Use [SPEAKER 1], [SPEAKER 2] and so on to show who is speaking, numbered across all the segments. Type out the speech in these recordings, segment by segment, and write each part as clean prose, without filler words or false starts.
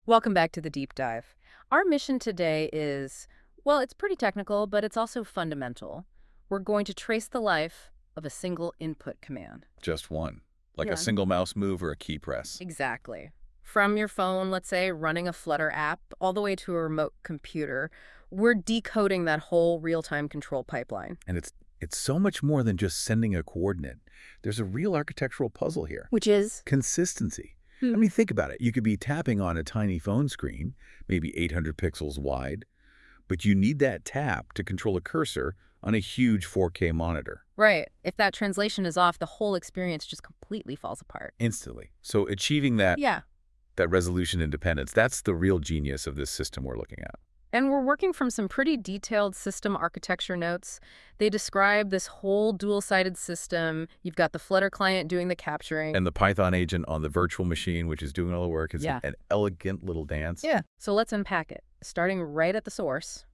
[SPEAKER 1] Welcome back to the deep dive. Our mission today is, well, it's pretty technical, but it's also fundamental. We're going to trace the life of a single input command.
[SPEAKER 2] Just one. Like a
[SPEAKER 1] Yeah.
[SPEAKER 2] single mouse move or a key press.
[SPEAKER 1] Exactly. From your phone, let's say, running a Flutter app, all the way to a remote computer, we're decoding that whole real-time control pipeline.
[SPEAKER 2] And it's so much more than just sending a coordinate. There's a real architectural puzzle here.
[SPEAKER 1] Which is?
[SPEAKER 2] Consistency. I mean, think about it. You could be tapping on a tiny phone screen, maybe 800 pixels wide, but you need that tap to control a cursor on a huge 4K monitor.
[SPEAKER 1] Right. If that translation is off, the whole experience just completely falls apart.
[SPEAKER 2] Instantly. So achieving that
[SPEAKER 1] Yeah.
[SPEAKER 2] resolution independence, that's the real genius of this system we're looking at.
[SPEAKER 1] And we're working from some pretty detailed system architecture notes. They describe this whole dual-sided system. You've got the Flutter client doing the capturing.
[SPEAKER 2] And the Python agent on the virtual machine, which is doing all the work, is
[SPEAKER 1] Yeah.
[SPEAKER 2] an elegant little dance.
[SPEAKER 1] Yeah. So let's unpack it, starting right at the source.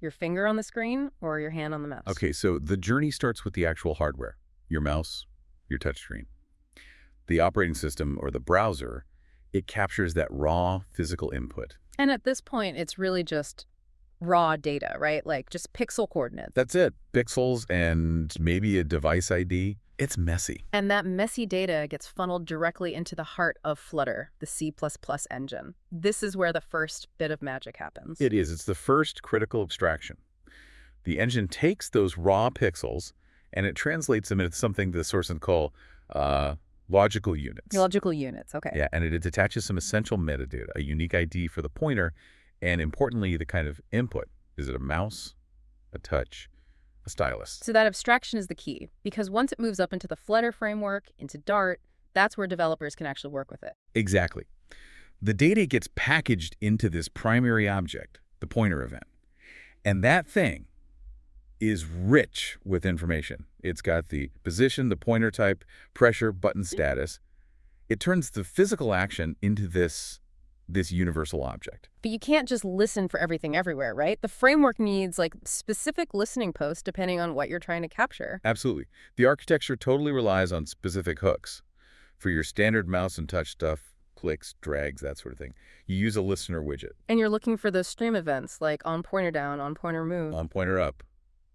[SPEAKER 1] Your finger on the screen or your hand on the mouse?
[SPEAKER 2] Okay, so the journey starts with the actual hardware, your mouse, your touchscreen. The operating system, or the browser, it captures that raw physical input.
[SPEAKER 1] And at this point, it's really just raw data, right? Like just pixel coordinates.
[SPEAKER 2] That's it. Pixels and maybe a device ID. It's messy.
[SPEAKER 1] And that messy data gets funneled directly into the heart of Flutter, the C++ engine. This is where the first bit of magic happens.
[SPEAKER 2] It is. It's the first critical abstraction. The engine takes those raw pixels and it translates them into something the source can call logical units.
[SPEAKER 1] Logical units, okay.
[SPEAKER 2] Yeah, and it attaches some essential metadata, a unique ID for the pointer, and importantly, the kind of input. Is it a mouse, a touch, a stylus?
[SPEAKER 1] So that abstraction is the key, because once it moves up into the Flutter framework, into Dart, that's where developers can actually work with it.
[SPEAKER 2] Exactly. The data gets packaged into this primary object, the pointer event. And that thing is rich with information. It's got the position, the pointer type, pressure, button status. It turns the physical action into this universal object.
[SPEAKER 1] But you can't just listen for everything everywhere, right? The framework needs like specific listening posts depending on what you're trying to capture.
[SPEAKER 2] Absolutely. The architecture totally relies on specific hooks. For your standard mouse and touch stuff, clicks, drags, that sort of thing, you use a listener widget.
[SPEAKER 1] And you're looking for those stream events like on pointer down, on pointer move.
[SPEAKER 2] On pointer up,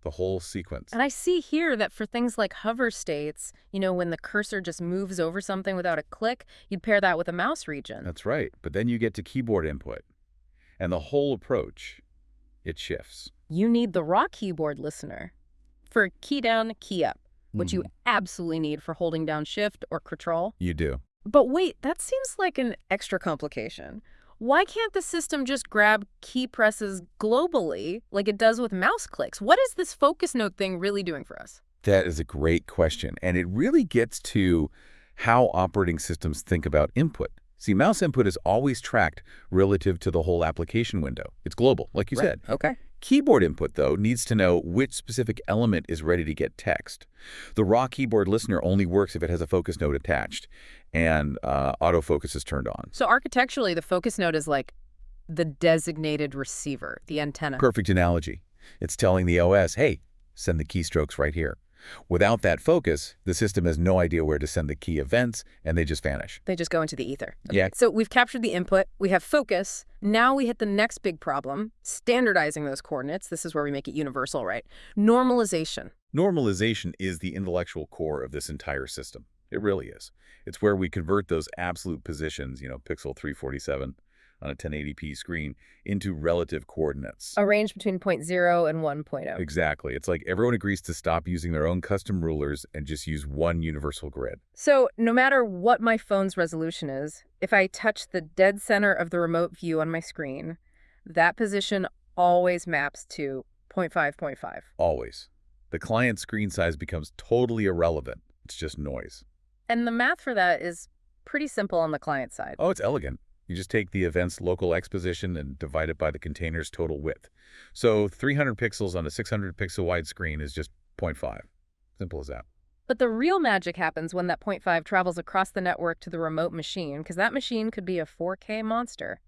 [SPEAKER 2] the whole sequence.
[SPEAKER 1] And I see here that for things like hover states, when the cursor just moves over something without a click, you'd pair that with a mouse region.
[SPEAKER 2] That's right. But then you get to keyboard input. And the whole approach, it shifts.
[SPEAKER 1] You need the raw keyboard listener for key down, key up, which you absolutely need for holding down shift or control.
[SPEAKER 2] You do.
[SPEAKER 1] But wait, that seems like an extra complication. Why can't the system just grab key presses globally like it does with mouse clicks? What is this focus node thing really doing for us?
[SPEAKER 2] That is a great question. And it really gets to how operating systems think about input. See, mouse input is always tracked relative to the whole application window. It's global, like you said.
[SPEAKER 1] Okay.
[SPEAKER 2] Keyboard input, though, needs to know which specific element is ready to get text. The raw keyboard listener only works if it has a focus node attached and autofocus is turned on.
[SPEAKER 1] So architecturally, the focus node is like the designated receiver, the antenna.
[SPEAKER 2] Perfect analogy. It's telling the OS, hey, send the keystrokes right here. Without that focus, the system has no idea where to send the key events, and they just vanish.
[SPEAKER 1] They just go into the ether. Okay.
[SPEAKER 2] Yeah.
[SPEAKER 1] So we've captured the input, we have focus. Now we hit the next big problem, standardizing those coordinates. This is where we make it universal, right? Normalization.
[SPEAKER 2] Normalization is the intellectual core of this entire system. It really is. It's where we convert those absolute positions, pixel 347 on a 1080p screen, into relative coordinates.
[SPEAKER 1] A range between 0.0 and 1.0.
[SPEAKER 2] Exactly. It's like everyone agrees to stop using their own custom rulers and just use one universal grid.
[SPEAKER 1] So no matter what my phone's resolution is, if I touch the dead center of the remote view on my screen, that position always maps to 0.5.
[SPEAKER 2] Always. The client screen size becomes totally irrelevant. It's just noise.
[SPEAKER 1] And the math for that is pretty simple on the client side.
[SPEAKER 2] Oh, it's elegant. You just take the event's local X position and divide it by the container's total width. So 300 pixels on a 600 pixel wide screen is just 0.5. Simple as that.
[SPEAKER 1] But the real magic happens when that 0.5 travels across the network to the remote machine, because that machine could be a 4K monster.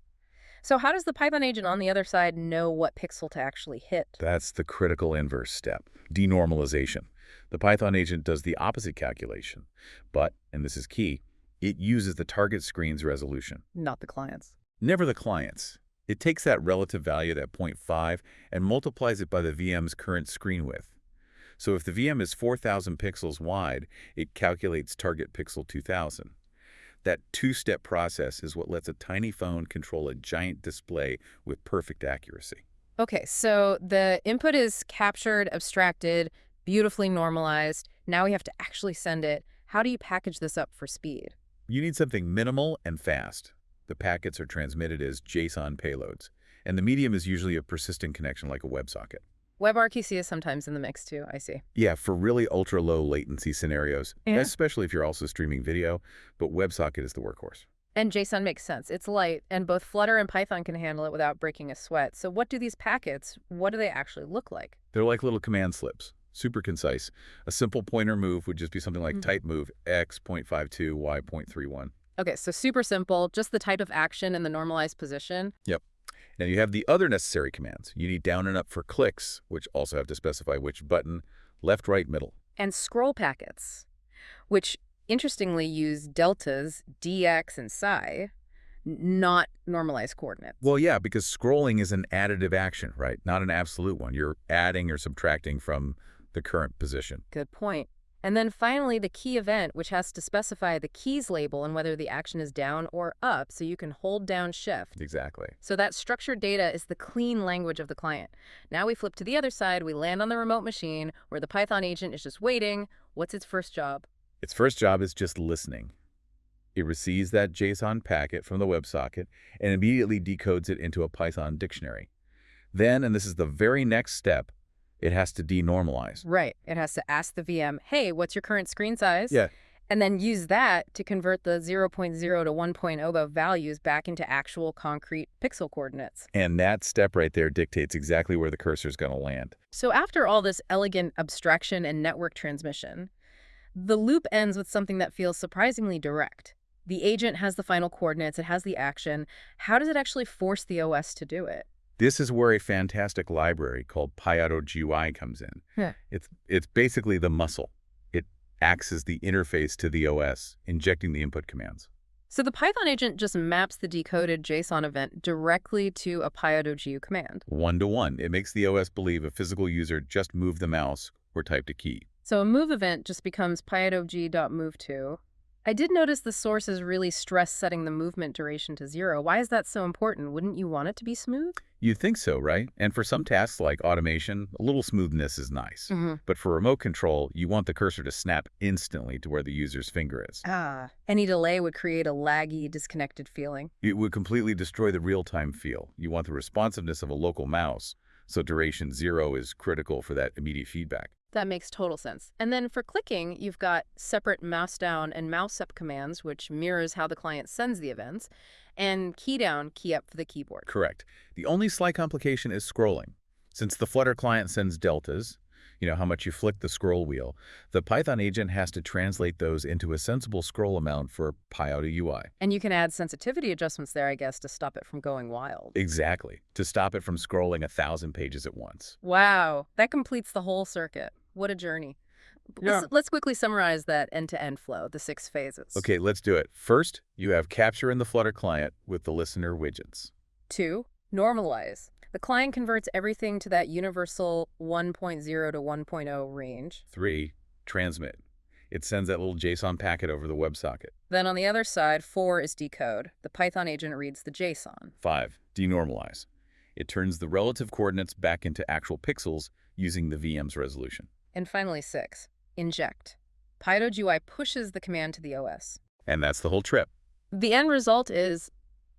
[SPEAKER 1] So how does the Python agent on the other side know what pixel to actually hit?
[SPEAKER 2] That's the critical inverse step, denormalization. The Python agent does the opposite calculation, but, and this is key, it uses the target screen's resolution.
[SPEAKER 1] Not the client's.
[SPEAKER 2] Never the client's. It takes that relative value, that zero point 0.5, and multiplies it by the VM's current screen width. So if the VM is 4,000 pixels wide, it calculates target pixel 2,000. That two-step process is what lets a tiny phone control a giant display with perfect accuracy.
[SPEAKER 1] Okay, so the input is captured, abstracted, beautifully normalized. Now we have to actually send it. How do you package this up for speed?
[SPEAKER 2] You need something minimal and fast. The packets are transmitted as JSON payloads, and the medium is usually a persistent connection like a WebSocket.
[SPEAKER 1] WebRTC is sometimes in the mix too, I see.
[SPEAKER 2] Yeah, for really ultra-low latency scenarios,
[SPEAKER 1] Yeah.
[SPEAKER 2] especially if you're also streaming video, but WebSocket is the workhorse.
[SPEAKER 1] And JSON makes sense. It's light, and both Flutter and Python can handle it without breaking a sweat. So what do these packets, what do they actually look like?
[SPEAKER 2] They're like little command slips, super concise. A simple pointer move would just be something like type move x 0.52, y 0.31.
[SPEAKER 1] Okay, so super simple, just the type of action and the normalized position.
[SPEAKER 2] Yep. Now you have the other necessary commands. You need down and up for clicks, which also have to specify which button, left, right, middle.
[SPEAKER 1] And scroll packets, which interestingly use deltas, dx, and psi, not normalized coordinates.
[SPEAKER 2] Well, yeah, because scrolling is an additive action, right? Not an absolute one. You're adding or subtracting from the current position.
[SPEAKER 1] Good point. And then finally, the key event, which has to specify the keys label and whether the action is down or up, so you can hold down shift.
[SPEAKER 2] Exactly.
[SPEAKER 1] So that structured data is the clean language of the client. Now we flip to the other side. We land on the remote machine where the Python agent is just waiting. What's its first job?
[SPEAKER 2] Its first job is just listening. It receives that JSON packet from the WebSocket and immediately decodes it into a Python dictionary. Then, and this is the very next step, it has to denormalize.
[SPEAKER 1] Right. It has to ask the VM, hey, what's your current screen size?
[SPEAKER 2] Yeah.
[SPEAKER 1] And then use that to convert the 0.0 to 1.0 values back into actual concrete pixel coordinates.
[SPEAKER 2] And that step right there dictates exactly where the cursor is going to land.
[SPEAKER 1] So after all this elegant abstraction and network transmission, the loop ends with something that feels surprisingly direct. The agent has the final coordinates, it has the action. How does it actually force the OS to do it?
[SPEAKER 2] This is where a fantastic library called PyAutoGUI comes in.
[SPEAKER 1] Yeah.
[SPEAKER 2] It's basically the muscle. It acts as the interface to the OS, injecting the input commands.
[SPEAKER 1] So the Python agent just maps the decoded JSON event directly to a PyAutoGUI command.
[SPEAKER 2] One-to-one. It makes the OS believe a physical user just moved the mouse or typed a key.
[SPEAKER 1] So a move event just becomes pyautoG.moveTo. I did notice the sources really stress setting the movement duration to 0. Why is that so important? Wouldn't you want it to be smooth?
[SPEAKER 2] You'd think so, right? And for some tasks like automation, a little smoothness is nice. But for remote control, you want the cursor to snap instantly to where the user's finger is.
[SPEAKER 1] Any delay would create a laggy, disconnected feeling.
[SPEAKER 2] It would completely destroy the real-time feel. You want the responsiveness of a local mouse, so duration 0 is critical for that immediate feedback.
[SPEAKER 1] That makes total sense. And then for clicking, you've got separate mouse down and mouse up commands, which mirrors how the client sends the events, and key down, key up for the keyboard.
[SPEAKER 2] Correct. The only slight complication is scrolling. Since the Flutter client sends deltas, you know, how much you flick the scroll wheel, the Python agent has to translate those into a sensible scroll amount for PyAutoGUI.
[SPEAKER 1] And you can add sensitivity adjustments there, I guess, to stop it from going wild.
[SPEAKER 2] Exactly. To stop it from scrolling 1,000 pages at once.
[SPEAKER 1] Wow, that completes the whole circuit. What a journey.
[SPEAKER 2] Yeah.
[SPEAKER 1] Let's quickly summarize that end-to-end flow, the 6 phases.
[SPEAKER 2] Okay, let's do it. First, you have capture in the Flutter client with the listener widgets.
[SPEAKER 1] 2, normalize. The client converts everything to that universal 1.0 to 1.0 range.
[SPEAKER 2] 3, transmit. It sends that little JSON packet over the WebSocket.
[SPEAKER 1] Then on the other side, 4 is decode. The Python agent reads the JSON.
[SPEAKER 2] 5, denormalize. It turns the relative coordinates back into actual pixels using the VM's resolution.
[SPEAKER 1] And finally, 6, inject. PyAutoGUI pushes the command to the OS.
[SPEAKER 2] And that's the whole trip.
[SPEAKER 1] The end result is,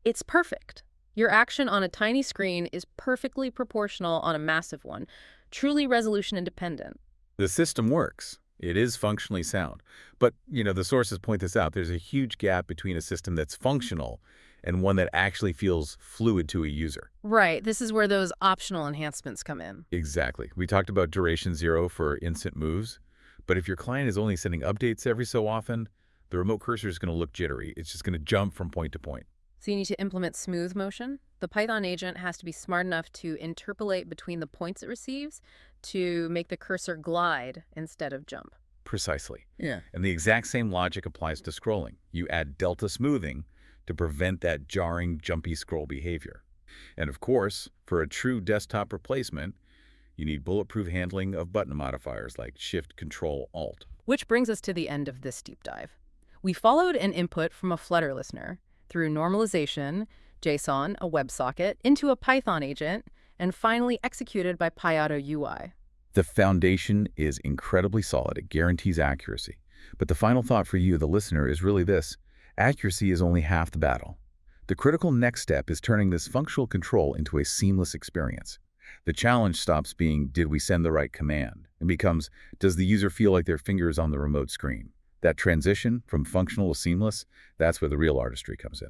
[SPEAKER 1] it's perfect. Your action on a tiny screen is perfectly proportional on a massive one, truly resolution independent.
[SPEAKER 2] The system works. It is functionally sound. But, you know, the sources point this out. There's a huge gap between a system that's functional and one that actually feels fluid to a user.
[SPEAKER 1] Right. This is where those optional enhancements come in.
[SPEAKER 2] Exactly. We talked about duration 0 for instant moves. But if your client is only sending updates every so often, the remote cursor is going to look jittery. It's just going to jump from point to point.
[SPEAKER 1] So you need to implement smooth motion. The Python agent has to be smart enough to interpolate between the points it receives to make the cursor glide instead of jump.
[SPEAKER 2] Precisely.
[SPEAKER 1] Yeah.
[SPEAKER 2] And the exact same logic applies to scrolling. You add delta smoothing to prevent that jarring, jumpy scroll behavior. And of course, for a true desktop replacement, you need bulletproof handling of button modifiers like Shift, Control, Alt.
[SPEAKER 1] Which brings us to the end of this deep dive. We followed an input from a Flutter listener through normalization, JSON, a WebSocket, into a Python agent, and finally executed by PyAuto UI.
[SPEAKER 2] The foundation is incredibly solid. It guarantees accuracy. But the final thought for you, the listener, is really this. Accuracy is only half the battle. The critical next step is turning this functional control into a seamless experience. The challenge stops being, did we send the right command? And becomes, does the user feel like their finger is on the remote screen? That transition from functional to seamless, that's where the real artistry comes in.